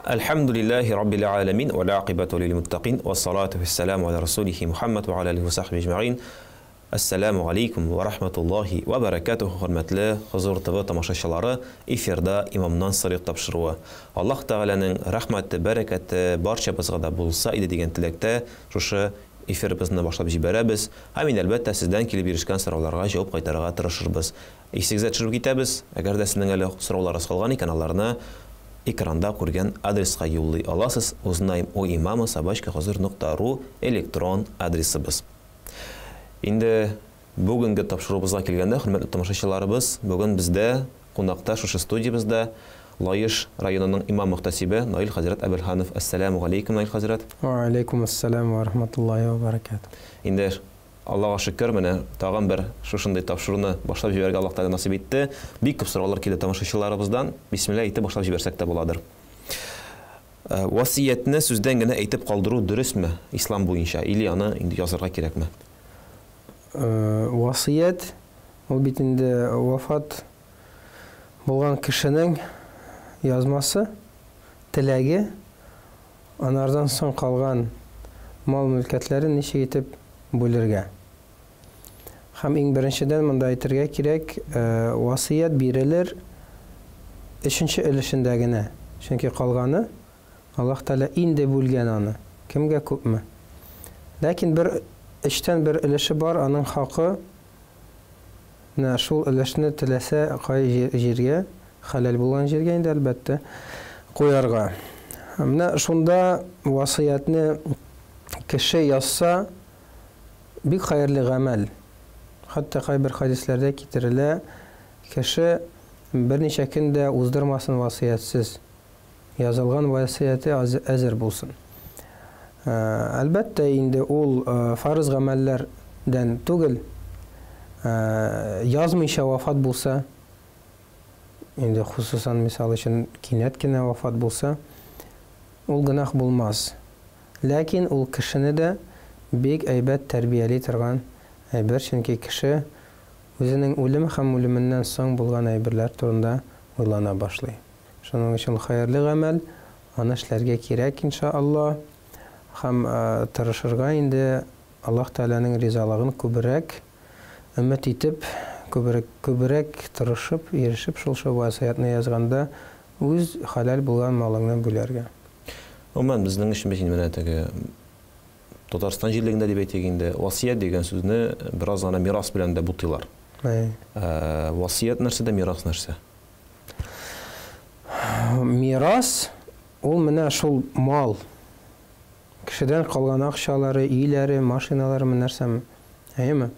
الحمد لله رب العالمين والعاقبة للمتقين والصلاة والسلام على رسوله محمد وعلى آله وصحبه أجمعين. Assalamu alaikum wa rahmatullahi wa barakatuh. Hörmətli Huzur TV tamaşaçıları, efirdə İmamdan Sırıq tapşırığı. Allah Teala'nın rəhməti, bərəkəti barçamızğa da bulsa idi degan tiləkdə şuşu efirimizni başlap jibərəbiz. Həmin əlbəttə sizdən kelib erişkən sorularga cavab qaytarığa tırışırбыз. Esingizə düşürüb kitəbiz. Əgər də sizin әлі sorularınız qalğan kanallarını ekranda ko'rgan adresga yo'llay olasiz. O'zim o imamı sabashka.huzur.ru elektron adresimiz. Endi bugungi topshirig'imizga kelganda, hurmatli tomoshabinlarimiz, bugun bizda qonaqda shu studiyamizda Loyish rayonining imom muhtasibi Noil Hazrat Abulhanov. Assalomu alaykum Noil Hazrat. Va alaykum assalom va rahmatullohi va barakatuh. Endi Allohga shukr, mana tag'in bir shunday topshiriqni boshlab jiberga Alloh taolo nasib etdi. Bek ko'p savollar keldi tomoshabinlarimizdan. Bismillah aytib boshlab jibersak da bo'ladir. Vasiyatni so'zdangina aytib qoldiruv durustmi islom bo'yicha? Ili uni endi yozarga kerakmi? Vasiyat ул бит инде вафат булган кешенең язмасы, теләге, анардан соң калган мал-мөлкәтләрен ничек итеп бүлергә. Һәм иң беренчедән монда әйтергә кирәк, васият бирелер өченче өлешендә генә. Чөнки калганы Аллаһ Таала инде бүлгән аны. Кемгә күпме? Ләкин бер эштән бер өлеше бар, аның хакы шул өлешне теләсә кай җиргә, хәләл булган җиргә инде әлбәттә куярга. Менә шунда васиятны кеше язса бик хәерле гамәл. Хәтта кайбер хадисләрдә китерелә, кеше берничә көндә уздырмасын васиятсыз. Язылган васияте әзер булсын. Әлбәттә инде ул фарыз гамәлләрдән түгел, язмыйча вафат булса, инде хусусан мисал өчен кинәт кенә вафат булса, ул гынах булмас. Ләкин ул кешене дә бик әйбәт тәрбияли торган әйбер, чөнки кеше үзенең үлем һәм үлеменнән соң булган әйберләр турында уйлана башлый. Шуның өчен хәерле гамәл, аны эшләргә кирәк иншааллах. Һәм тырышырга инде Аллаһ Тааланың ризалыгын күбрәк өмет итеп, күбрәк тырышып, ирешеп шул васиятны язганда үз хәләл булган малыңны бүләргә. Уман безнең өчен менә теге Татарстан җирлегендә дип әйтгәндә, васият дигән сүзне бераз гына мирас белән дә бутыйлар. Васият нәрсә дә мирас нәрсә? Мирас ул менә шул мал. Кешедән калган акчалары, өйләре, машиналары нәрсәме? Әйеме?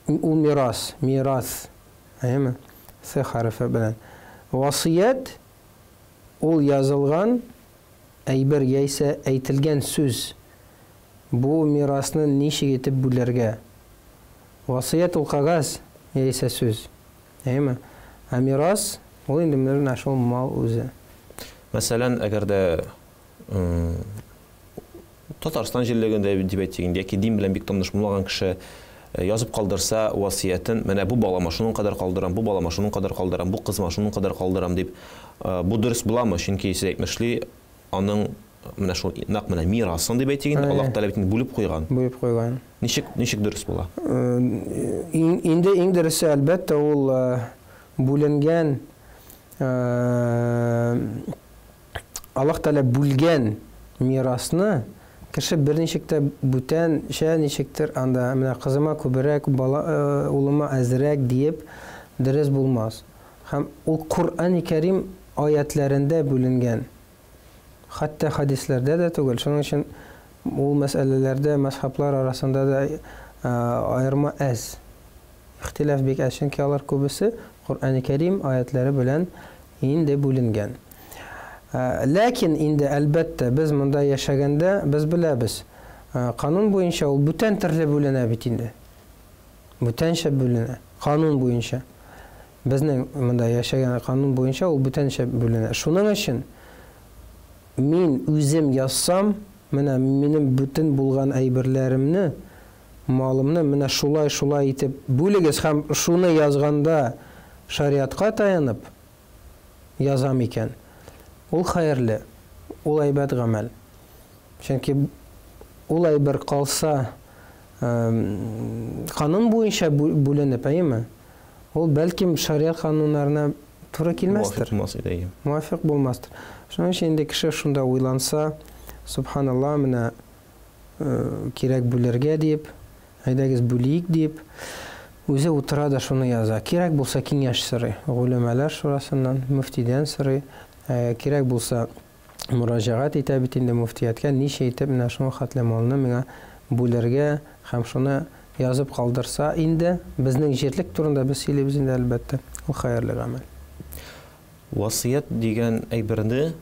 Ул мирас. Әйеме? С хәрефе белән. Васият ул язылган әйбер яисә әйтелгән сүз. Бу мирасны ничек итеп бүләргә? Васият ул кагаз яисә сүз. Әйеме? Ә мирас ул инде менә шул мал үзе. Мәсәлән, әгәр дә Татарстан җирлегендә дип әйтгәндә, яки дин белән бик таныш булмаган кеше язып калдырса васиятен, менә бу балама шуның кадәр калдырам, бу балама шуның кадәр калдырам, бу кызма шуның кадәр калдырам дип, бу дөрес буламы? Чөнки сез әйтмешли, аның менә шул нәкъ менә мирасын дип әйтгәндә, Аллаһ Таала бит бүлеп куйган. Бүлеп куйган. Ничек дөрес була? Инде иң дөресе әлбәттә ул бүленгән Аллаһ Таала бүлгән мирасны кеше берничек тә бүтәнчә ничектер анда менә кызыма күбрәк, улыма әзрәк дип дөрес булмас. Һәм ул Куръан-ы Кәрим аятларында бүленгән. Хәтта хадисләрдә дә түгел. Шуның өчен ул мәсьәләләрдә мәзһәбләр арасында да аерма әз. Ихтилаф бик әз, чөнки алар күбесе Куръан-ы Кәрим аятлары белән инде бүленгән. Ләкин инде әлбәттә без монда яшәгәндә без беләбез. Канун буенча ул бүтән төрле бүленә бит инде. Бүтәнчә бүленә. Канун буенча. Безнең монда яшәгән канун буенча ул бүтәнчә бүленә. Шуның өчен мин үзем язсам, менә минем бүтән булган әйберләремне, малымны менә шулай итеп бүлегез һәм шуны язганда шариатка таянып язам икән. ул хәерле, ул әйбәт гамәл. Чөнки ул әйбер калса канун буенча бүленеп, әйеме? Ул бәлким шариат кануннарына туры килмәстер. Муафиq булмастыр. Шуның өчен инде кеше шунда уйланса, субханалла, менә кирәк бүләргә дип, әйдәгез бүлик дип, үзе утыра да шуны яза. Кирәк булса киңәш сорый, гуләмәләр шурасыннан, мөфтидән сорый. Кирәк булса мураҗагать итә бит инде муфтияткә, ничә итеп менә шуны хәтләмалны миңа бүләргә һәм шуны язып калдырса, инде безнең җирлек турында без сөйлибез инде, әлбәттә. Ул хәерле гамәл. Васыят дигән әйберне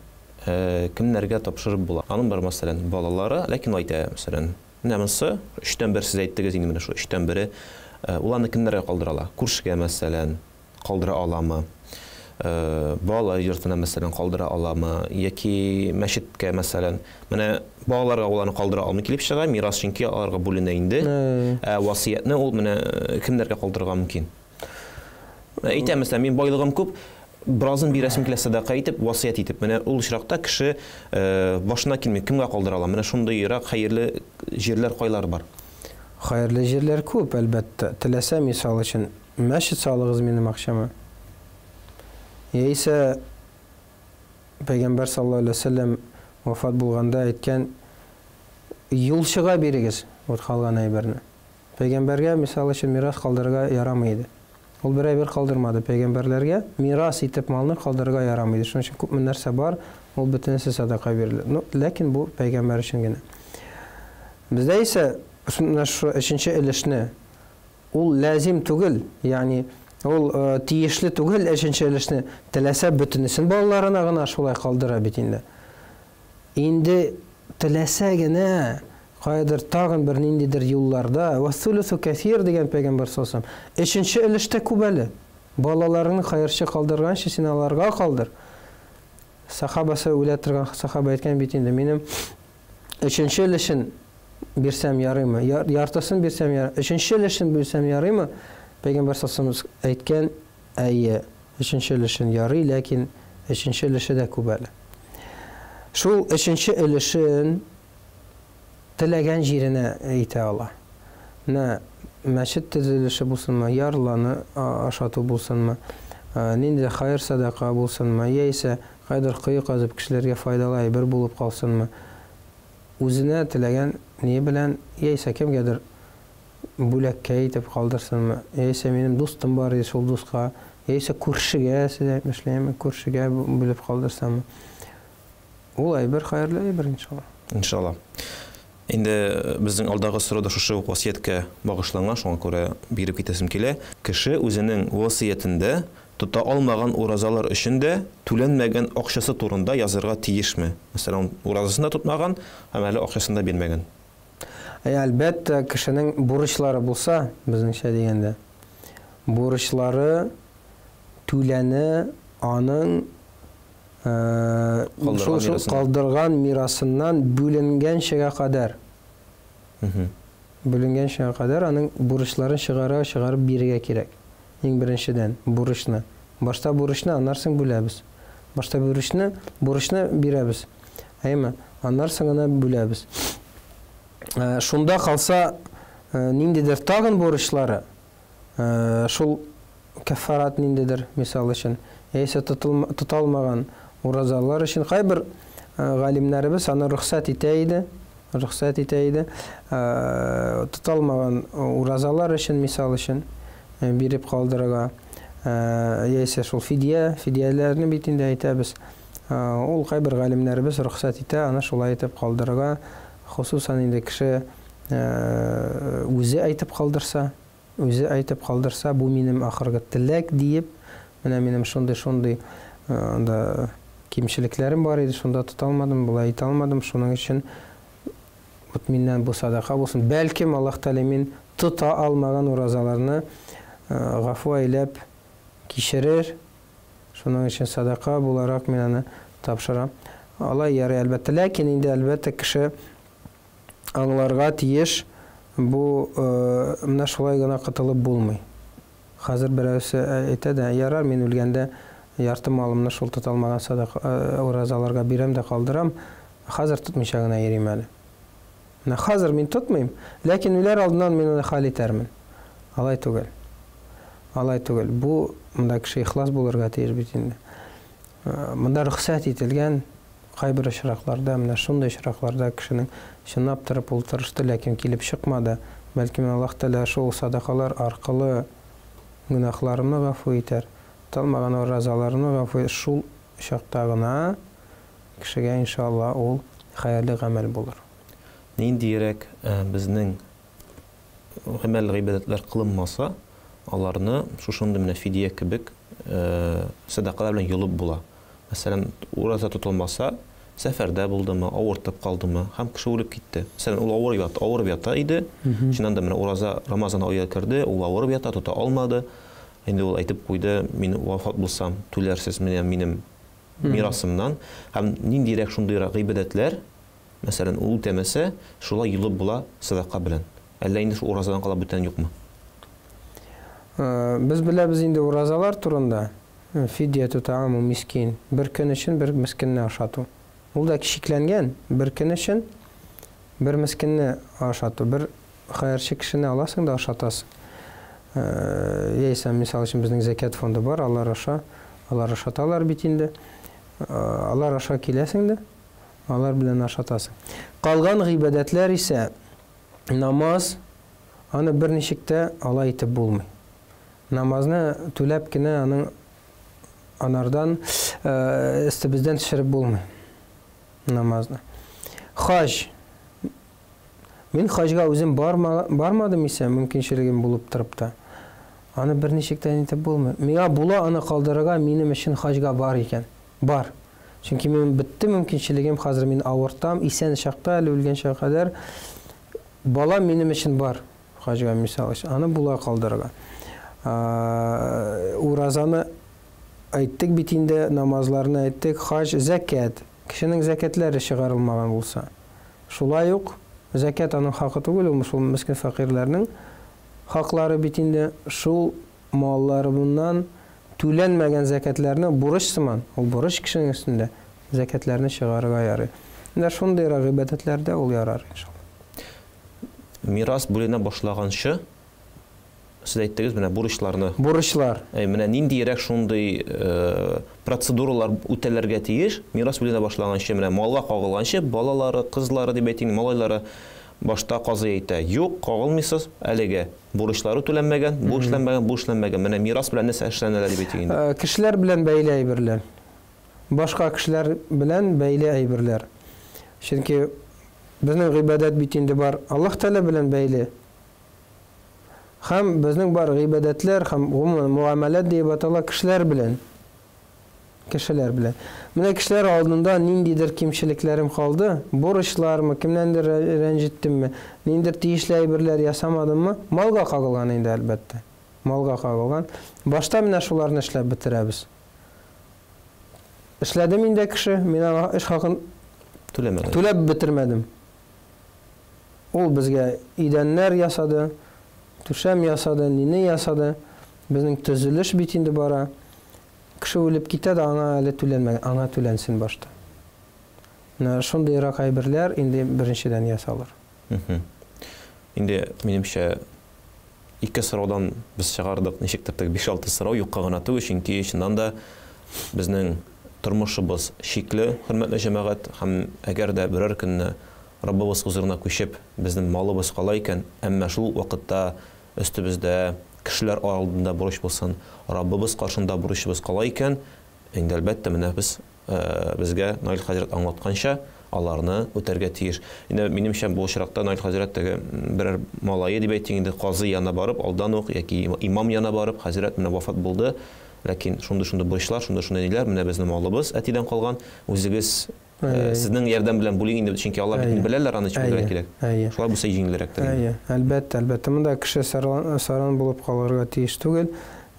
кемнәргә тапшырып була? Аның бар, мәсәлән, балалары, ләкин айта, мәсәлән, нәмәсе, 3тән 1 сез әйттегез инде, менә шу 3тән 1 уларны кемнәргә калдыралар? Күршегә, мәсәлән, калдыра аламы? Бала йортына, мәсәлән, калдыра аламы? Яки мәчеткә, мәсәлән, менә балаларга уларны калдыра алмый килеп чыга, мирас чөнки аларга бүленә инде. Васыятны ул менә кемнәргә калдырырга мөмкин? Әйтә, мәсәлән, мин байлыгым күп, биразын бирәсем килә садака итеп, васыят итеп. Менә ул очракта кеше башына килми, кемгә калдыра ала? Менә шундый ярак хәерле җирләр кайлар бар? Хәерле җирләр күп, әлбәттә. Теләсә, мисал өчен, мәчет салыгыз минем акчама. Яисә Пәйгамбәр саллаллаһу алейһи ва саллям вафат булганда әйткән, юлчыга бирегез ут калган әйберне. Пәйгамбәргә, мисал өчен, мирас калдырырга ярамый иде. Ул бер әйбер калдырмады. Пәйгамбәрләргә мирас итеп малны калдырырга ярамый иде. Шуның өчен күп нәрсә бар, ул бөтенесе садака бирелә. Ләкин бу Пәйгамбәр өчен генә. Бездә исә шу өченче өлешне ул лазим түгел, ягъни ул тиешле түгел өченче өлешне теләсә бөтенесен балаларына гына шулай калдыра бит инде. Инде теләсә генә кайдыр тагын бер ниндидер юлларда васулусу кафир дигән Пәйгамбәр саллаллаһу алейһи ва саллям. Өченче өлештә күп әле. Балаларны хәерче калдырганчы син аларга калдыр. Сахабасы үлә торган сахаба әйткән бит инде, минем өченче өлешен бирсәм ярыймы? Яртысын бирсәм ярый. Өченче өлешен бирсәм ярыймы? Пәйгамбәр саллаллаһу алейһи ва саллям әйткән, әйе, өченче өлешен ярый, ләкин өченче өлеше дә күп әле. Шул өченче өлешен теләгән җиренә әйтә ала. Менә мәчет төзелеше булсынмы, ярланы ашату булсынмы, нинди хәер садака булсынмы, яисә кайдыр кыю казып кешеләргә файдалы әйбер булып калсынмы, үзенә теләгән ни белән, яисә кемгәдер бүләккә итеп калдырсынмы, яисә минем дустым бар иде, шул дуска, яисә күршегә, сез әйтмәшләйме, күршегә бүлеп калдырсамы. Ул әйбер хәерле әйбер, иншалла. Иншалла. Инде безнең алдагы соруда шушы васыяткә багышланган, шуңа күрә биреп китәсем килә. Кеше үзенең васыятендә тута алмаган уразалар өчен дә түләнмәгән акчасы турында язырга тиешме? Мәсәлән, уразасын да тотмаган, һәм әле акчасын да бирмәгән. Әлбәттә, кешенең бурычлары булса, безнеңчә дигәндә, бурычлары түләне аның калдырган мирасыннан бүленгәнчегә кадәр. Бүленгәнчегә кадәр аның бурычларын чыгарып бирергә кирәк. Иң беренчедән бурычны. Башта бурычны аннан бүләбез. Башта бурычны бирәбез. Әйме, аннан гына бүләбез. Шунда калса ниндидер тагын бурычлары, шул кафарат ниндидер, мисал өчен, яисә тоталмаган уразалар өчен кайбер галимнәребез аны рөхсәт итә иде. Тоталмаган уразалар өчен, мисал өчен, биреп калдырырга, яисә шул фидияләрне бит инде әйтәбез. Ул кайбер галимнәребез рөхсәт итә, аны шулай итеп калдырырга, хусусан инде кеше үзе әйтеп калдырса, бу минем ахыргы теләк диеп, менә минем шундый анда кимчелекләрем бар иде, шунда тоталмадым, булай әйтә алмадым, шуның өчен миннән бу садака булсын. Бәлким Аллаһ Тәгалә мин тота алмаган уразаларны гафу әйләп кичерер, шуның өчен садака буларак мин аны тапшырам. Алай ярый, әлбәттә, ләкин инде әлбәттә кеше аңларга тиеш, бу менә шулай гына кытылып булмый. Хәзер берәүсе әйтә дә, ярар, мин үлгәндә ярты малымны шул тота алмаган садака уразаларга бирәм дә калдырам. Хәзер тотмыйча гына йөрим әле. Менә хәзер мин тотмыйм, ләкин үләр алдыннан мин аны хәл итәрмен. Алай түгел. Алай түгел. Бу монда кеше ихлас булырга тиеш бит инде. Монда рөхсәт ителгән кайбер очракларда, менә шундый очракларда кешенең чынлап торып ултырышты, ләкин килеп чыкмады. Бәлки Аллаһ Тәгалә шул садакалар аркылы гөнаһларымны гафу итәр. Талмаган уразаларны гафу итәр. Шул чакта гына кешегә иншалла ул хәерле гамәл булыр. Ниндирәк безнең гамәл гыйбадәтләр кылынмаса, аларны шушындый менә фидия кебек садакалар белән юлып була. Мәсәлән, ураза тотылмаса, сәфәрдә булдымы, авыртып калдымы, һәм кеше үлеп китте. Мәсәлән, ул авырып ята иде. Шуннан да менә ураза Рамазан ае керде, ул авырып ята, тота алмады. Инде ул әйтеп куйды, мин вафат булсам, түләрсез минем мирасымнан. Һәм ниндирәк шундыйрак гыйбадәтләр, мәсәлән, ул үтәмәсә, шулай юлып була садака белән. Әллә инде шул уразадан кала бүтән юкмы? Без беләбез инде уразалар турында. Фидияту тааму мискин. Бер көн өчен бер мискинне ашату. Ул да шикләнгән. Бер көн өчен бер мискинне ашату. Бер хәерче кешене аласың да ашатасың. Яисә, мисал өчен безнең закат фонды бар, алар ашаталар бит инде. Алар аша киләсең дә, алар белән ашатасың. Калган гыйбадәтләр исә намаз, аны бер ничектә алай итеп булмый. Намазны түләп кенә аның анардан истебездән төшереп булмый. Намазны. Хаж. Мин хаҗга үзем бармадым исә, мөмкинчелегем булып торып та. Аны бер ничектән итеп булмый. Миңа була аны калдырырга минем өчен хаҗга бар икән. Бар. Чөнки мин битте мөмкинчелегем, хәзер мин авыртам, исән чакта, әле үлгәнчә кадәр бала минем өчен бар. Хаҗга мисал өчен аны була калдырырга. Уразаны әйттек бит инде, намазларны әйттек, хаҗ, закат. Кешенең закатлары чыгарылмаган булса, шулай ук закат аның хакы түгел, ул шул мискин факирләрнең хаклары бит инде, шул малларыннан түләнмәгән закатларны бурыч сыман, ул бурыч кешенең өстендә закатларны чыгарырга ярый. Менә шундый гыйбадәтләрдә ул ярар иншалла. Мирас бүленә башлаганчы, сез әйттегез, менә бурычлар. Менә ниндирәк шундый процедуралар үтәләргә тиеш, мирас бүленә башлаганчы, менә малга кагылганчы, балалары, кызлары дип әйтик, малайлары башта казый әйтә, юк, кагылмыйсыз, әлегә бурычлары түләнмәгән, бушланмәгән. Менә мирас белән нәрсә эшләнәләр дип әйтик инде. Кешеләр белән бәйле әйберләр. Башка кешеләр белән бәйле әйберләр. Чөнки безнең гыйбадәт бит инде бар, Аллаһ Тәгалә белән бәйле. Һәм безнең бар гыйбадәтләр һәм муамалат дип атала кешеләр белән. Менә кешеләр алдында ниндидер кимчелекләрем калды, бурычлармы, кемнәндер рәнҗеттемме, ниндидер тиешле әйберләр ясамадыммы, малга кагылган инде әлбәттә. Малга кагылган. Башта менә шуларны эшләп бетерәбез. Эшләдем инде кеше, мин аңа эш хакын түләп бетермәдем. Ул безгә идәннәр ясады, түшәм ясады, нине ясады. Безнең төзелеш бит инде бара. Кеше үлеп китә дә аңа әле түләнмәгән, аңа түләнсен башта. Шундый әйберләр инде беренчедән ясалыр. Инде минемчә ике сораудан без чыгардык, ничектер 5-6 сорау юкка гына түгел, чөнки чыннан да безнең тормышыбыз шикле, хөрмәтле җәмәгать, һәм әгәр дә берәр көнне Раббыбыз хузурына күчеп, безнең малыбыз кала икән, әмма шул вакытта өстебездә кешеләр алдында бурыч булсын, Раббыбыз каршында бурычыбыз кала икән, инде әлбәттә менә безгә Наил хәзрәт аңлатканча аларны үтәргә тиеш. Инде минемчә бу очракта Наил хәзрәт берәр малае дип әйтик, инде казый янына барып, алдан ук яки имам янына барып, хәзрәт менә вафат булды, ләкин шундый бурычлар, шундый ниләр, менә безнең малыбыз әтидән калган, үзегез сезнең ярдәм белән бүлик инде, чөнки алар бит беләләр аны чыгырга кирәк. Шулай булса җиңелрәктер. Әлбәттә, монда кеше саран булып калырга тиеш түгел.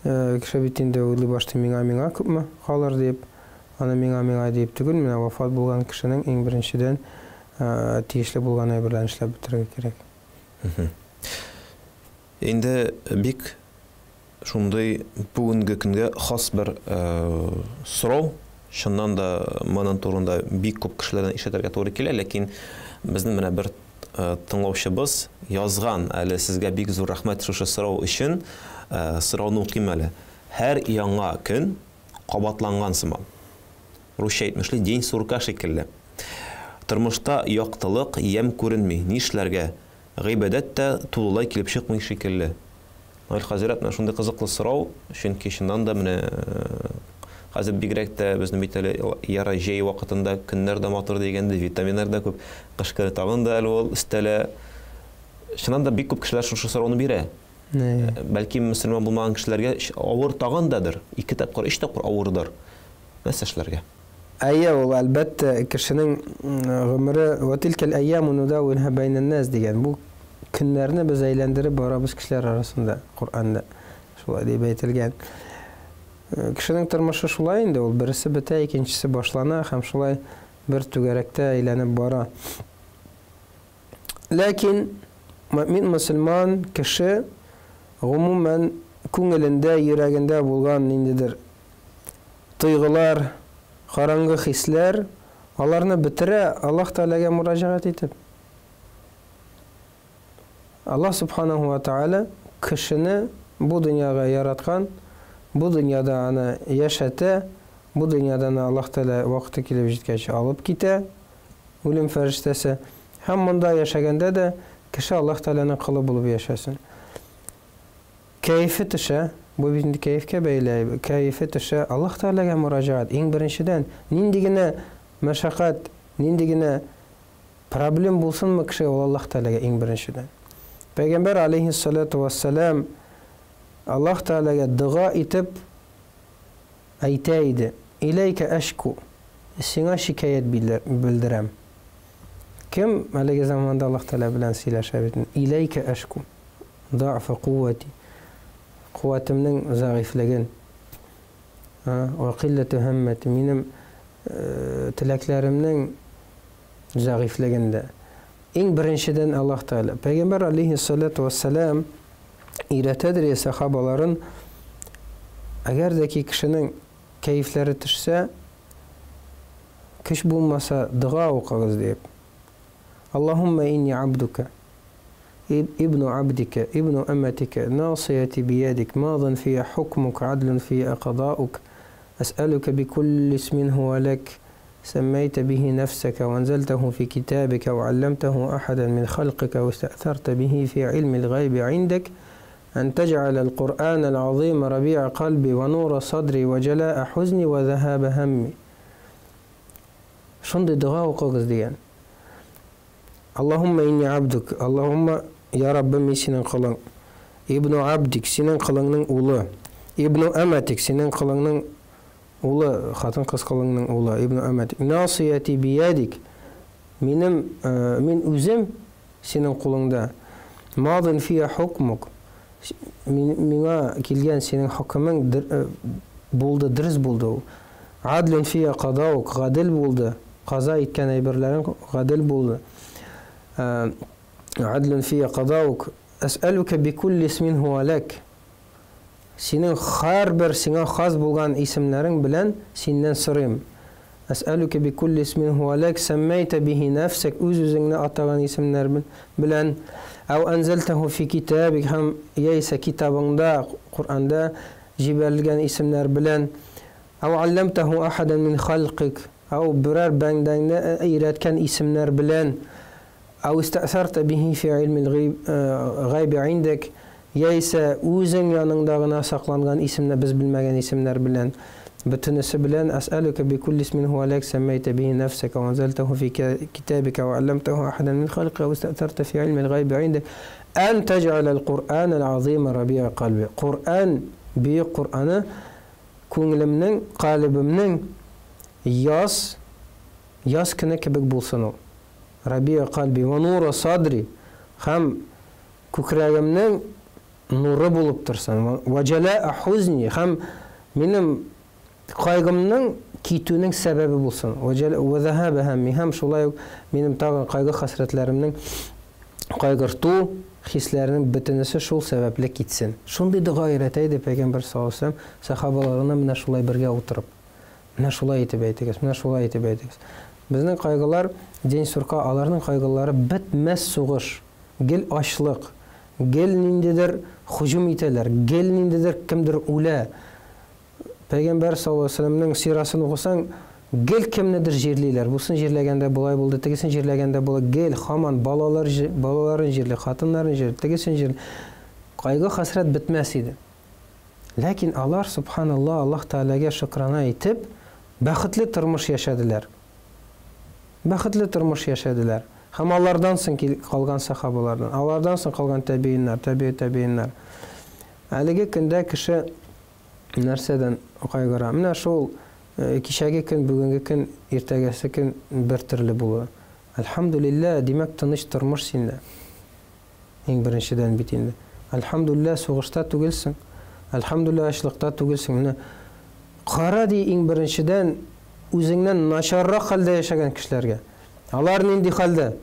Кеше бит инде уйлый башта миңа күпме калыр дип, аны миңа дип түгел, менә вафат булган кешенең иң беренчедән тиешле булган әйберләрне эшләп бетерергә кирәк. Инде бик шундый бүгенге көнгә хас бер сорау. Шуннан да моның турында бик күп кешеләрдән ишетергә туры килә, ләкин безнең менә бер тыңлаучыбыз язган, әле сезгә бик зур рәхмәт шушы сорау өчен. Сорауны укыйм әле. Һәр яңа көн кабатланган сыман. Русча әйтмешли, день сурка шикелле. Тормышта яктылык ям күренми, нишләргә? Гыйбадәт тә тулылай килеп чыкмый шикелле. Хәзрәт, менә шундый кызыклы сорау, чөнки шуннан да менә хәзер бигрәк тә безнең бит әле яра җәй вакытында көннәр дә матур дигәндә, витаминнар да күп, кышкы тагын да әле ул өстәлә. Шуннан да бик күп кешеләр шушы сорауны бирә. Бәлки мөселман булмаган кешеләргә авыр тагындадыр, 2 тапкыр, 3 тапкыр авырдыр. Нәрсә эшләргә? Әйе, ул әлбәттә кешенең гомере ва тилкәл әйяму нудавилха байнан нас дигән. Бу көннәрне без әйләндереп барабыз кешеләр арасында, Куръанда шулай дип әйтелгән. Кешенең тормышы шулай инде, ул берсе бетә, икенчесе башлана һәм шулай бер түгәрәктә әйләнеп бара. Ләкин мөмин мөселман кеше гомумән күңелендә, йөрәгендә булган ниндидер тойгылар, караңгы хисләр, аларны бетерә Аллаһ Тәгаләгә мөрәҗәгать итеп. Аллаһ Субханаһу ва Тәгалә кешене бу дөньяга яраткан, бу дөньяда аны яшәтә, бу дөньядан Аллаһ Тәгалә вакыты килеп җиткәч алып китә, үлем фәрештәсе. Һәм монда яшәгәндә дә кеше Аллаһ Тәгаләнең кылы булып яшәсен. Кәйфе төшә, бу бит кәйфкә бәйле, кәйфе төшә Аллаһ Тәгаләгә мөрәҗәгать. Иң беренчедән, нинди генә мәшәкать, нинди генә проблем булсынмы кеше ул Аллаһ Тәгаләгә иң беренчедән. Пәйгамбәр алейһиссалату вассалам Аллаһ Тәгаләгә дуа итеп әйтә иде: "Иләйкә ашку", сиңа шикаят белдерәм. Кем әлеге заманда Аллаһ Тәгалә белән сөйләшә бит? "Иләйкә ашку", ضعف قوتي, куәтемнең зәгыйфлеген, ва килләту һәммәти, минем теләкләремнең зәгыйфлегендә. Иң беренчедән Аллаһ Тәгалә. Пәйгамбәр алейһиссалату вассалам өйрәтәдер сахабаларын, әгәр дә кешенең кәйфләре төшсә, көч булмаса дуа укыгыз дип. Аллаһумма инни абдука, ابن عبدك ابن أمتك ناصيتي بيدك ماض في حكمك عدل في قضاؤك أسألك بكل اسم هو لك سميت به نفسك وأنزلته في كتابك وعلمته أحدا من خلقك واستأثرت به في علم الغيب عندك أن تجعل القرآن العظيم ربيع قلبي ونور صدري وجلاء حزني وذهاب همي. شندي دعاء وقوز ديان. اللهم إني عبدك، اللهم يا رب من سنن قلن، ابن عبدك سنن قلنن أولى، ابن أمتك سنن قلنن أولى، خاتن قص قلنن أولى، ابن أمتك ناصيتي بيدك من أزم سنن قلندا ماض فيها حكمك منا كليان سنن حكمن بولد درس بولد عدل فيها قضاؤك غادل بولد قضاء كان يبرلن غادل بولد عدل في قضاؤك أسألك بكل اسم هو لك سنن خاربر سنن خاص بولغان اسملرين بلن سنن سريم أسألك بكل اسم هو لك سميت به نفسك أزوزن أطغان اسملر بلن أو أنزلته في كتابك هم ييس كتابن دا قرآن دا جبلغان اسملر بلن أو علمته أحدا من خلقك أو برار باندان إيراد كان اسملر بلن أو استأثرت به في علم الغيب عندك ييس أوزن yanındağına saklangan isimler biz bilmegen isimler bilen bütünüsü bilen أسألك بكل اسم هو لك سميت به نفسك وأنزلته في كتابك وعلمته أحدا من خلقك واستأثرت في علم الغيب عندك أن تجعل القرآن العظيم ربيع قلبي. Kur'an büyük Kur'an'ı көңілімнің, қалыбымның yaz kine kebek bulsun o. Rabi'a qalbi ve nura sadri hem kükrəgimnin nuru bulup dursun. Ve cela'a huzni hem benim qaygımның kitünin sebebi bulsun. Ve zahaba hemmi hem şolay benim tağın qaygı hasretlerimnin qaygırtu хисләренең бөтенесе шул сәбәпле китсен. Шундый дуга өйрәтә иде Пәйгамбәр саллаллаһу алейһи ва саллям сахабаларына менә шулай бергә утырып. Менә шулай итеп әйтегез, менә шулай итеп әйтегез. Безнең кайгылар, день сурка, аларның кайгылары бетмәс сугыш, гел ачлык, гел ниндидер һуҗум итәләр, гел ниндидер кемдер үлә. Пәйгамбәр саллаллаһу алейһи ва саллямның сирасын укысаң, гел кемнедер җирлиләр. Бусын җирләгәндә булай булды, тегесен җирләгәндә була, гел һаман балаларын җирле, хатыннарын җирле, тегесен җирле. Кайгы хәсрәт бетмәс иде. Ләкин алар субханаллах, Аллаһ Тәгаләгә шөкранә итеп, бәхетле тормыш яшәделәр. Бәхетле тормыш яшәделәр. Һәм алардан соң калган сахабалардан, алардан соң калган табииннар. Әлеге көндә кеше нәрсәдән кайгыра? Менә шул кичәге көн, бүгенге көн, иртәгәсе көн бер төрле була. Әлхәмдүлилләһ, димәк тыныч тормыш синдә. Иң беренчедән бит инде. Әлхәмдүлилләһ, сугышта түгелсең. Әлхәмдүлилләһ, ачлыкта түгелсең. Менә кара ди иң беренчедән үзеңнән начаррак хәлдә яшәгән кешеләргә. Алар нинди хәлдә?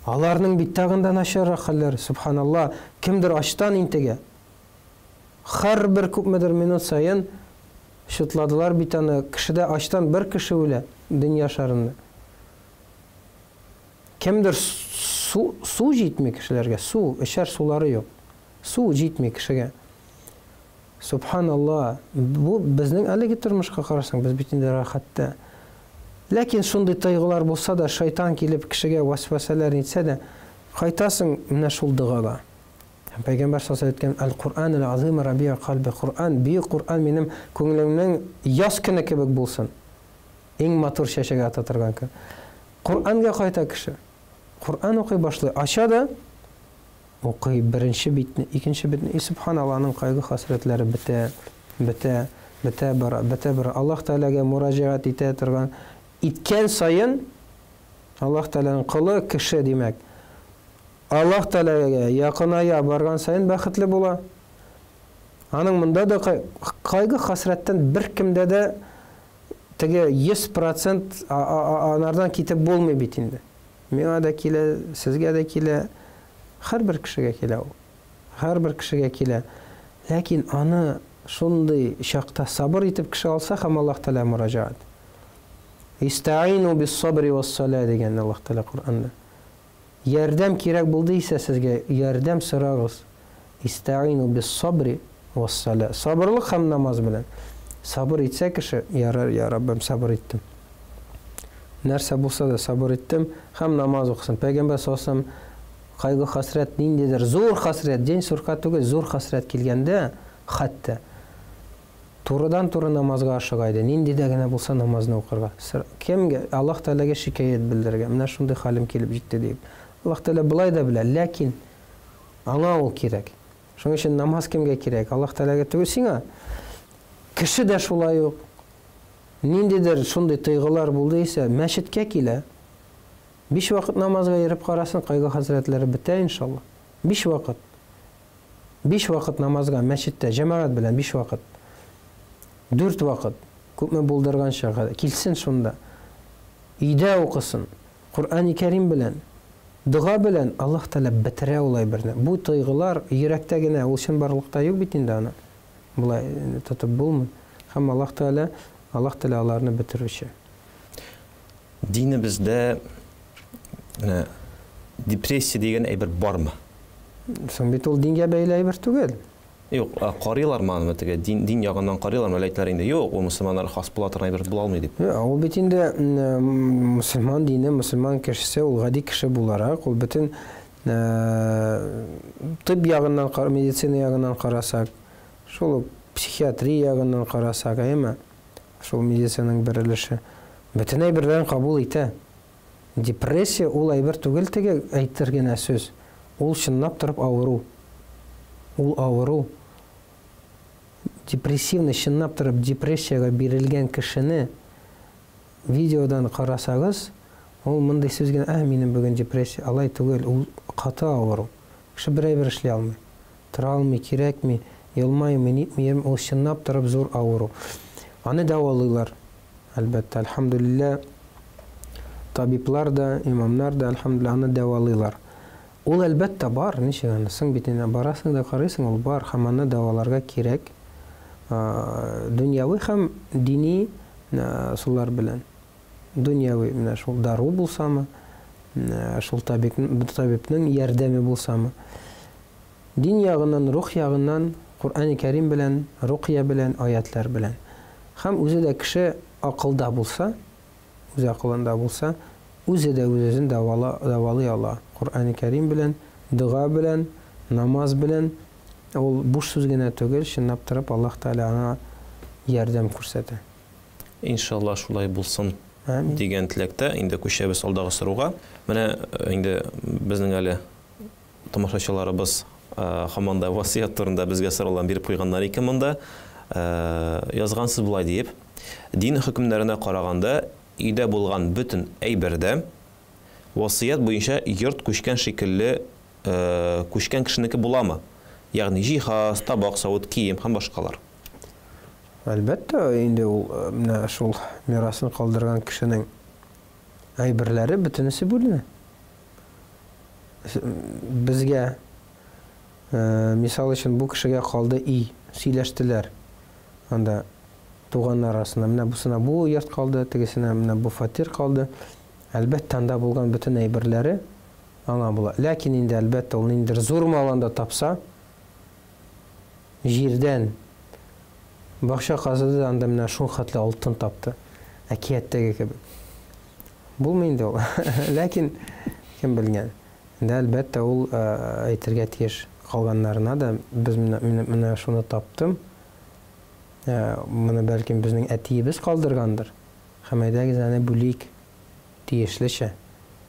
Аларның бит тагында начаррак хәлләр. Субханаллах, кемдер ачтан интегә. Һәрбер күпмедер минут сайын шутладылар бит аны, кешедә ачтан бер кеше үлә дөнья шарында. Кемдер су җитми кешеләргә, су, эчәр сулары юк. Су җитми кешегә. Субханаллах, бу безнең әлеге тормышка карасаң, без бит инде рәхәттә. Ләкин шундый тайгылар булса да, шайтан килеп кешегә васвасәләр итсә дә, кайтасың менә шул догага. Пәйгамбәр саллаллаһу алейһи ва саллям әйткән: "Аль-Кур'ан аль-Азим раби'a калби". Кур'ан, бөек Кур'ан минем күңелемнең яз көне кебек булсын. Иң матур чәчәк ата торган көн. Кур'анга кайта кеше. Кур'ан укый башлый, ача да укый беренче битне, икенче битне. Субханаллаһның кайгы хәсрәтләре бетә бара. Аллаһ Тәгаләгә мураҗаат итә торган иткән сайын Аллаһ Тәгаләнең кулы кеше димәк. Аллаһ Тәгаләгә якыная барган сайын бәхетле була. Аның монда да кайгы хәсрәттән бер кемдә дә теге 100% анардан китеп булмый бит инде. Миңа да килә, сезгә дә килә, һәрбер кешегә килә ул. Һәрбер кешегә килә. Ләкин аны шундый чакта сабыр итеп кеше алса, һәм Аллаһ Тәгалә мураҗаат. Истаину бис-сабри вас-сала дигән Аллаһ Тәгалә Кур'анда. Ярдәм кирәк булды исә сезгә, ярдәм сорагыз. Истаину бис-сабри вас-сала. Сабырлык һәм намаз белән. Сабыр итсә кеше, я Раббым, сабыр иттем. Нәрсә булса да сабыр иттем, һәм намаз укысын. Пәйгамбәр саллаллаһу алейһи ва саллям кайгы хәсрәт ниндидер зур хәсрәт, день сурка түгел, зур хәсрәт килгәндә, хәтта турыдан-туры намазга ашыгайды. Нинди дә генә булса намазны укырга. Кемгә? Аллаһ Тәгаләгә шикаят белдерергә. Менә шундый хәлем килеп җитте дип. Аллаһ Тәгалә булай да белә, ләкин аңа ул кирәк. Шуның өчен намаз кемгә кирәк? Аллаһ Тәгаләгә түгел, сиңа. Кеше дә шулай ук. Ниндидер шундый тойгылар булды исә, мәчеткә килә. 5 вакыт намазга йөреп карасын, кайгы хәсрәтләре бетә иншаллах. 5 вакыт. 5 вакыт намазга мәчеттә җәмәгать белән 5 вакыт. 4 вакыт. Күпме булдырганча килсен шунда. Өйдә укысын. Кур'ан-ы Кәрим белән, дуга белән Аллаһ Тәгалә бетерә улай берне. Бу тойгылар йөрәктә генә, ул чынбарлыкта юк бит инде аны. Булай тотып булмый. Һәм Аллаһ Тәгалә аларны бетерүче. Динебездә депрессия дигән әйбер бармы? Соң бит ул дингә бәйле әйбер түгел. Юк, карыйлар мәгълүмат теге дин ягыннан карыйлар, мәләйтләр инде юк, ул мусламаннар хас була торган әйбер була алмый дип. Ул бит инде мусламан дине, мусламан кешесе, ул гади кеше буларак, ул бөтен тиб ягыннан, медицина ягыннан карасак, шул психиатрия ягыннан карасак, әйме? Шул медицинаның берилеше бөтен әйберләрен кабул итә. Депрессия ул әйбер түгел теге әйтер генә сүз. Ул чынлап торып авыру. Ул авыру. Депрессивный чынлап торып депрессияга бирелгән кешене видеодан карасагыз, ул мондай сүз генә, минем бүген депрессия, алай түгел, ул каты авыру. Кеше бер әйбер эшли алмый. Тора алмый, кирәкми, елмаймый, нитмим, ул чынлап торып зур авыру. Аны дәвалыйлар. Әлбәттә, альхамдулиллах, табиблар да, имамнар да, альхамдулиллах, аны дәвалыйлар. Ул әлбәттә бар, ничек анысың бит инде барасың да карыйсың, ул бар, һәм аны дәваларга кирәк. Дөньяви һәм дини сулар белән. Дөньяви менә шул дару булсамы, шул табибның ярдәме булсамы. Дин ягыннан, рух ягыннан, Кур'ан-ы Кәрим белән, рукия белән, аятлар белән. Һәм үзе дә кеше акылда булса, үзе акылында булса, үзе дә үзен дәвалый ала. Кур'ан-ы Кәрим белән, дуга белән, намаз белән, ул буш сүз генә түгел, чынлап торып Аллаһ Тәгалә аңа ярдәм күрсәтә. Иншалла шулай булсын дигән теләктә инде күчәбез алдагы соруга. Менә инде безнең әле тамашачыларыбыз һаман да васыят турында безгә сораулар биреп куйганнар икән монда. Язгансыз булай дип, дин хөкемнәренә караганда өйдә булган бөтен әйбердә васыят буенча йорт күчкән шикелле күчкән кешенеке буламы? Ягъни җиһаз, табак, савыт, кием һәм башкалар. Әлбәттә, инде ул менә шул мирасын калдырган кешенең әйберләре бөтенесе бүленә. Безгә мисал өчен бу кешегә калды үй, сөйләштеләр. Анда туганнар арасында менә бусына бу йорт калды, тегесенә менә бу фатир калды. Әлбәттә, анда булган бөтен әйберләре аңа була. Ләкин инде әлбәттә ул ниндидер зур малында тапса, җирдән бакча казыды, анда менә шул хәтле алтын тапты. Әкияттәге кебек. Булмый инде ул. Ләкин кем белгән. Инде әлбәттә ул әйтергә тиеш калганнарына да без менә шуны таптым. Моны бәлкем безнең әтиебез калдыргандыр. Һәм әйдәгез аны бүлик тиешлечә.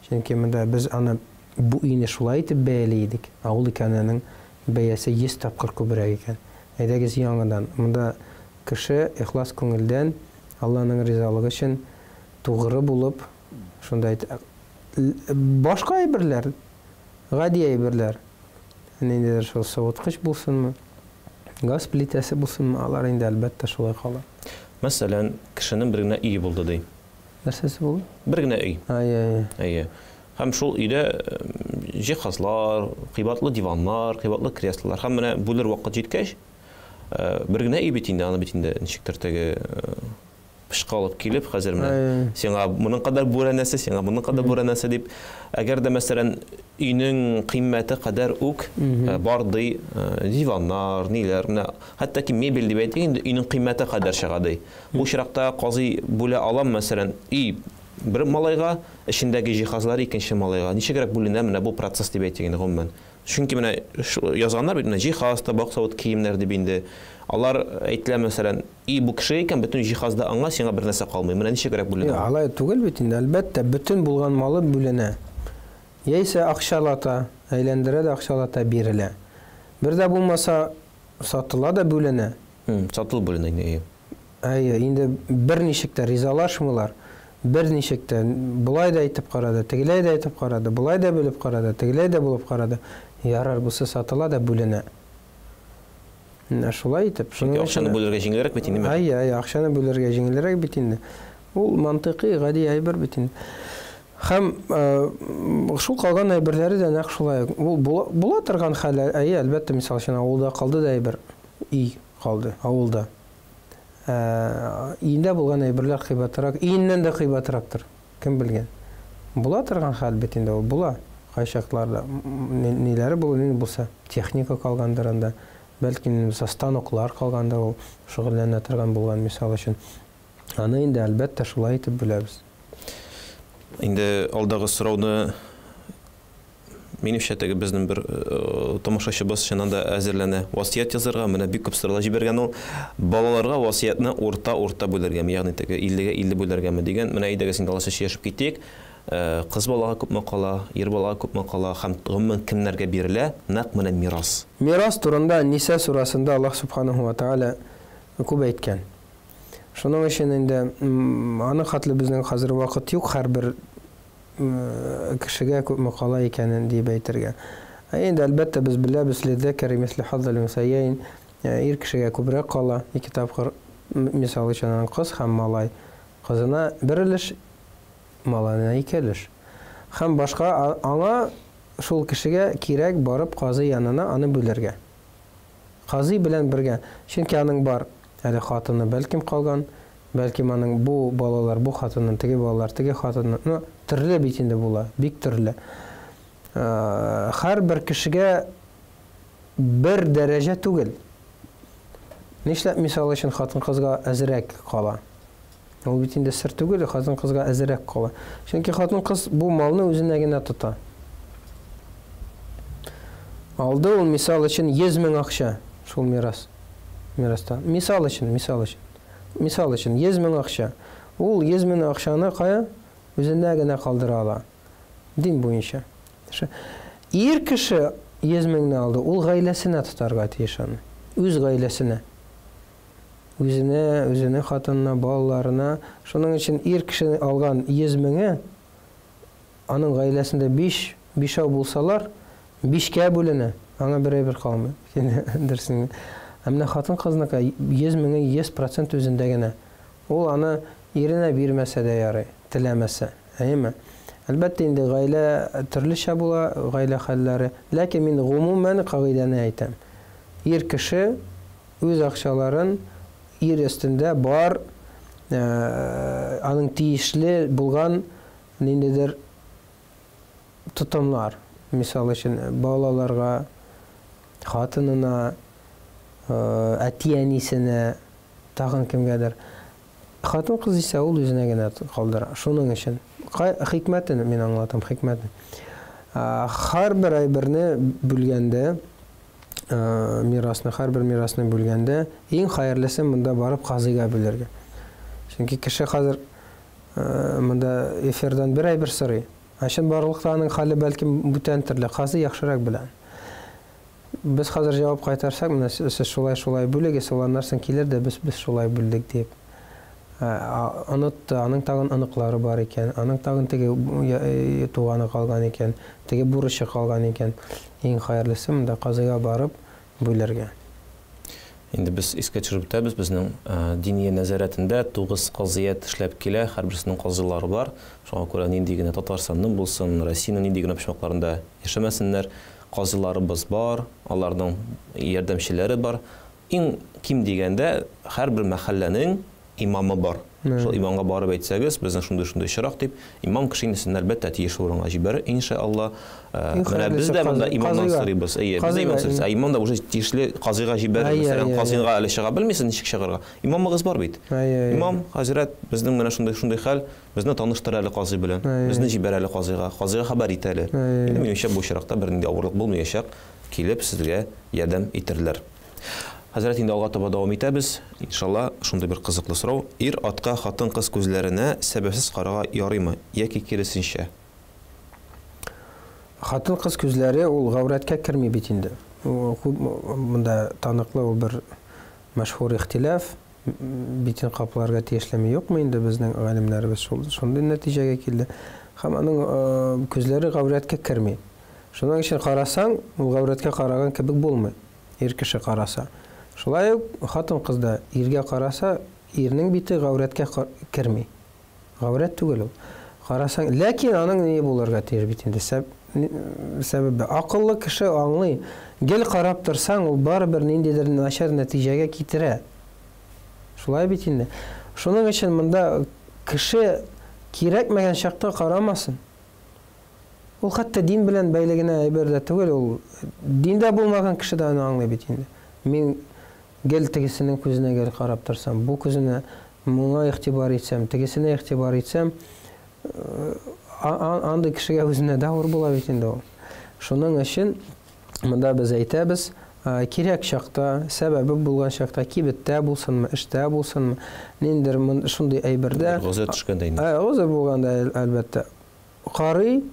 Чөнки монда без аны бу өйне шулай итеп бәяләйдек. Ул икәненең бәясе 100 тапкыр күбрәк икән. Әйдәгез яңадан. Монда кеше ихлас күңелдән Аллаһның ризалыгы өчен тугры булып, шунда башка әйберләр, гади әйберләр. Инде шул савыткыч булсынмы, газ плитәсе булсынмы, алар инде әлбәттә шулай кала. Мәсәлән, кешенең бер генә өе булды ди. Нәрсәсе булды? Бер генә өй. Әйе. Һәм шул өйдә җиһазлар, кыйбатлы диваннар, кыйбатлы креслолар, һәм менә бүлер вакыт җиткәч, бер генә өй бит инде, аны бит инде ничектер теге пышкалып килеп, хәзер менә сиңа моның кадәр бүрәнәсе, сиңа моның кадәр бүрәнәсе дип, әгәр дә мәсәлән өйнең кыйммәте кадәр үк бар ди, диваннар, ниләр, менә хәтта ки мебель дип әйтик, инде өйнең кыйммәте кадәр чыга ди. Бу чиракта казый бүлә алам, мәсәлән, өй бер малайга, эчендәге җиһазлар икенче малайга. Ничегрәк бүленә менә бу процесс дип әйтик инде гомумән. Чөнки менә язганнар бит менә җиһаз, табак, савыт, киемнәр дип инде. Алар әйтелә мәсәлән, бу кеше икән, бөтен җиһазда аңа сиңа бер нәрсә калмый. Менә ничегрәк бүленә? Алай түгел бит инде, әлбәттә, бөтен булган малы бүленә. Яисә акчалата, әйләндерә дә акчалата бирелә. Бер дә булмаса сатыла да бүленә. Сатылып бүленә инде. Әйе, инде бер ничектә ризалашмыйлар. Бер ничектә булай да әйтеп карады, тегеләй дә әйтеп карады, булай да белеп карады, тегеләй дә булып карады. Ярар, бусы сатыла да бүленә. Шулай итеп, шуның акчаны бүләргә җиңелрәк бит инде. Әйе, акчаны бүләргә җиңелрәк бит инде. Ул мантыйкый, гади әйбер бит инде. Һәм шул калган әйберләре дә нәкъ шулай. Ул була торган хәл, әйе, әлбәттә, мисал өчен авылда калды да әйбер, өй калды авылда. Өйдә булган әйберләр кыйбатрак, өйннән дә кыйбатрактыр. Кем белгән? Була торган хәл бит инде ул була. Кайчакларда ниләре булса, техника калгандыр анда. Бәлки станоклар калганда ул шөгыльләнә торган булган, мисал өчен. Аны инде әлбәттә шулай итеп беләбез. Инде алдагы сорауны минемчә теге безнең бер тамашачыбыз чыннан да әзерләнә. Васыят язарга, менә бик күп сорау җибәргән ул. Балаларга васыятны урта бүләргәме, ягъни теге 50-гә 50 бүләргәме дигән. Менә әйдәгез инде аларча яшәп китик. Кыз балага күпме кала, ир балага күпме кала, һәм гомумән кемнәргә бирелә? Нәкъ менә мирас. Мирас турында Ниса сурасында Аллаһ субханаһу ва тааля күп әйткән. Шуның өчен инде аны хәтле безнең хәзер вакыт юк, һәрбер кешегә күпме кала икәнен дип әйтергә. Инде әлбәттә без беләбез, лидәкәр мисле хаззал унсаяйн, ир кешегә күбрәк кала, 2 тапкыр, мисал өчен кыз һәм малай. Кызына бер өлеш, малайына 2 өлеш. Һәм башка аңа шул кешегә кирәк барып казый янына аны бүләргә. Казый белән бергә. Чөнки аның бар әле хатыны бәлкем калган, бәлкем аның бу балалар, бу хатынның теге балалар, теге хатынның, ну, төрле бит инде була, бик төрле. Һәр бер кешегә бер дәрәҗә түгел. Нишләп мисал өчен хатын-кызга әзрәк кала? Ул бит инде сер түгел, хатын-кызга әзрәк кала. Чөнки хатын-кыз бу малны үзенә генә тота. Алды ул мисал өчен 100 мең акча, шул мирастан. Мисал өчен 100 мең акча. Ул 100 мең акчаны кая? Үзенә генә калдыра ала. Дин буенча. Ир кеше 100 меңне алды, ул гаиләсенә тотарга тиеш аны. Үз гаиләсенә. Үзенә хатынына, балаларына. Шуның өчен ир кеше алган 100 меңе аның гаиләсендә 5 булсалар, 5кә бүленә. Аңа бер калмый. Дөресен. Әмма хатын-кызныкы 100 меңе 100% үзендә генә. Ул аны иренә бирмәсә дә ярый, теләмәсә. Әйеме? Әлбәттә инде гаилә төрлечә була, гаилә хәлләре. Ләкин мин гомумән кагыйдәне әйтәм. Ир кеше үз акчаларын ир өстендә бар, аның тиешле булган ниндидер тотымнар. Мисал өчен балаларга, хатынына, әти-әнисенә, тагын кемгәдер. Хатын-кыз исә ул үзенә генә калдыра. Шуның өчен хикмәтен мин аңлатам, хикмәтен. Һәр бер әйберне бүлгәндә, һәр бер мирасны бүлгәндә, иң хәерлесе монда барып казыйга бүләргә. Чөнки кеше хәзер монда эфирдан бер әйбер сорый. Ашын барлыкта аның хәле бәлкем бүтән төрле, казый яхшырак белә. Без хәзер җавап кайтарсак, менә сез шулай бүлегез, ул нарсын килер дә без шулай бүлдек дип. Аның тагын аныклары бар икән, аның тагын теге туганы калган икән, теге бурычы калган икән. Иң хәерлесе монда казыйга барып бүләргә. Инде без искә төшереп үтәбез, безнең дини нәзарәтендә 9 казыят эшләп килә, һәрберсенең казылары бар. Шуңа күрә нинди генә Татарстанның булсын, Россиянең нинди генә почмакларында яшәмәсеннәр, казыларыбыз бар, аларның ярдәмчеләре бар. Иң ким дигәндә һәрбер мәхәлләнең имамы бар. Шул имамга барып әйтсәгез, безнең шундый чирак дип, имам кешенең әлбәттә тиешле урынга җибәрер, иншалла. Менә без дә монда имамнан сорыйбыз. Имам да уже тиешле казыйга җибәрер. Мәсәлән, казыйга әле чыга белмисен, ничек чыгарга. Имамыгыз бар бит. Имам, хәзрәт, безнең менә шундый хәл, безне таныштыр әле казый белән. Безне җибәр әле казыйга. Казыйга хәбәр ит әле. Минемчә бу чиракта бернинди авырлык булмаячак, килеп сезгә ярдәм итерләр. Хәзрәт, инде алга таба дәвам итәбез. Иншалла, шундый бер кызыклы сорау. Ир атка хатын-кыз күзләренә сәбәпсез карарга ярыймы, яки киресенчә? Хатын-кыз күзләре ул гаврәткә керми бит инде. Монда таныклы ул бер мәшһүр ихтилаф, битен капларга тиешлеме юкмы инде безнең галимнәребез шундый нәтиҗәгә килде. Һәм аның күзләре гаврәткә керми. Шуның өчен карасаң, ул гаврәткә караган кебек булмый. Ир кеше караса. Шулай хатын-кыз да иргә караса, ирнең бите гаврәткә керми. Гаврәт түгел ул. Карасаң, ләкин аның ни булырга тиеш бит инде сәбәбе. Акыллы кеше аңлый. Гел карап торсаң, ул барыбер ниндидер начар нәтиҗәгә китерә. Шулай бит инде. Шуның өчен монда кеше кирәкмәгән чакта карамасын. Ул хәтта дин белән бәйлегенә әйбер дә түгел, ул диндә булмаган кеше дә аны аңлый бит инде. Мин гел тегесенең күзенә гел карап торсам, бу күзенә моңа игътибар итсәм, тегесенә игътибар итсәм, андый кешегә үзенә дә авыр була бит инде ул. Шуның өчен монда без әйтәбез, кирәк чакта, сәбәбе булган чакта, кибеттә булсынмы, эштә булсынмы, ниндер шундый әйбердә, гоза төшкәндә инде. Гоза булганда әлбәттә карый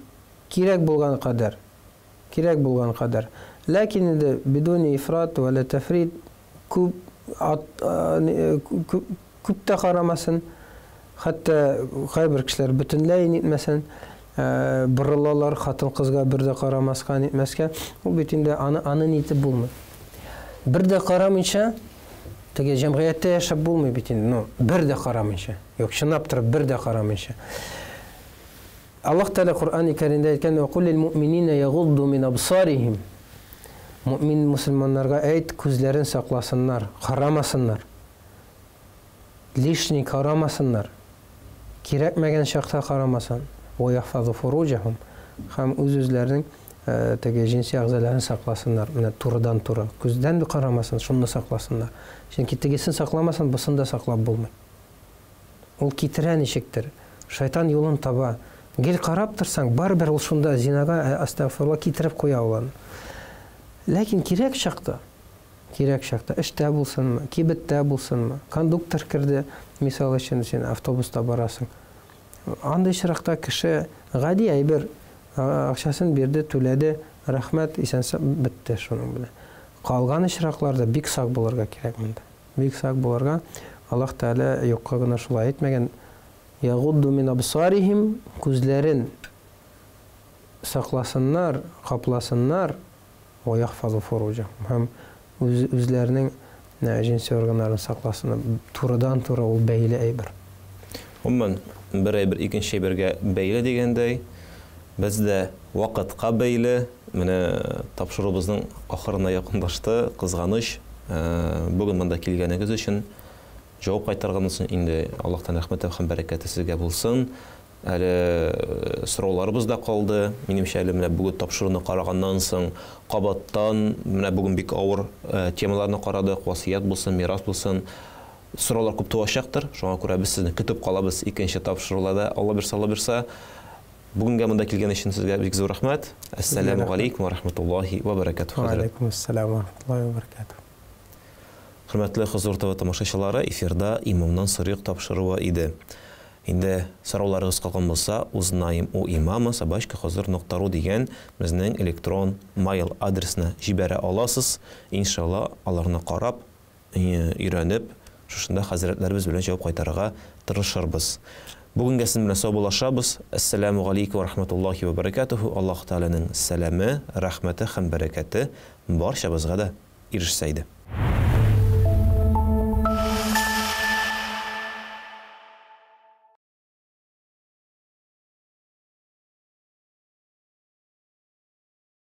кирәк булган кадәр. Ләкин инде бидуни ифрат вә тафрит күп тә карамасын, хәтта кайбер кешеләр бөтенләй нитмәсен, борылалар хатын-кызга бер дә карамаска нитмәскә, ул бит инде аны нитеп булмый. Бер дә карамыйча, теге җәмгыятьтә яшәп булмый бит инде, бер дә карамыйча. Юк, чынлап торып бер дә карамыйча. Allah Teala Kur'an-ı Kerim'de aytken وَقُلْ لِلْمُؤْمِنِينَ يَغُضُّ مِنْ أَبْصَارِهِمْ Mümin Müslümanlarga ayt, gözlerin saklasınlar, karamasınlar. Lişni karamasınlar. Kirekmegen şakta karamasın. وَيَحْفَظُ فُرُوجَهُمْ Hem özlerinin tege cinsi ağzalarını saklasınlar. Turdan tura. Gözden de karamasın, şunu da saklasınlar. Çünkü tegesini saklamasın, basını da saklap bulmayın. Ol kitiren işiktir. Şeytan yolun taba. Gel karap tırsan, barber ol şunda zinaga astagfirullah kitirip koya olan. Lakin kirek şakta. İşte bulsun mu? Kibitte bulsun mu? Konduktor kirdi. Misal için sen avtobusta barasın. Anda işrakta kişi gadi ayber akşasın birde tüledi. Rahmet isense bitti şunun bile. Kalgan işraklarda bik sak bularga kirek minde. Bik sak bularga Allah Teala yokka gına şulay etmegen yaguddu min absarihim gözlerin saklasınlar, kaplasınlar ve yahfazu furucahum. Hem özlerinin cinsi organlarını saklasınlar. Turadan tura ol beyli ayber. Umman bir ayber ikinci ayberge beyli degendey bizde vaqtqa beyli mine tapşırığımızın ahırına yakınlaştı. Kızganış bugün manda kelganiginiz için cevap qaytarganınız için indi Allah'tan rahmet ve bereketi sizge bulsun. Әлі сұрауларыбыз да қалды. Менімше әлі бүгін тапшырыны қарағаннан соң қабаттан бүгін бик ауыр темаларны қарадық. Васият болсын, мирас болсын. Сұраулар көп туашақтыр. Шоңа күрә біз сізді күтіп қалабыз икенші тапшырылада. Алла берса. Бүгінге мында келген үшін сізге бик зор рахмет. Ассаламу алейкум ва рахматуллахи ва баракатуху. Ва алейкум ассалам ва рахматуллахи ва баракатуху. Хөрмәтле Хозур ТВ тамашачылары, эфирда имамнан сырык тапшыруы иде. Инде сорауларыгыз калган булса, узнаем у имама sabashka.hozur.ru деген безнең электрон mail адресына җибәрә аласыз. Иншалла, аларны карап, өйрәнеп, шушында хәзрәтләребез белән җавап кайтарырга тырышырбыз. Бүгенгә сез белән саубулашабыз. Ассаламу алейкум ва рахматуллахи ва баракатуху. Аллаһ Тәаланың сәламе, рәхмәте һәм бәрәкәте барчабызга да ирешсә иде.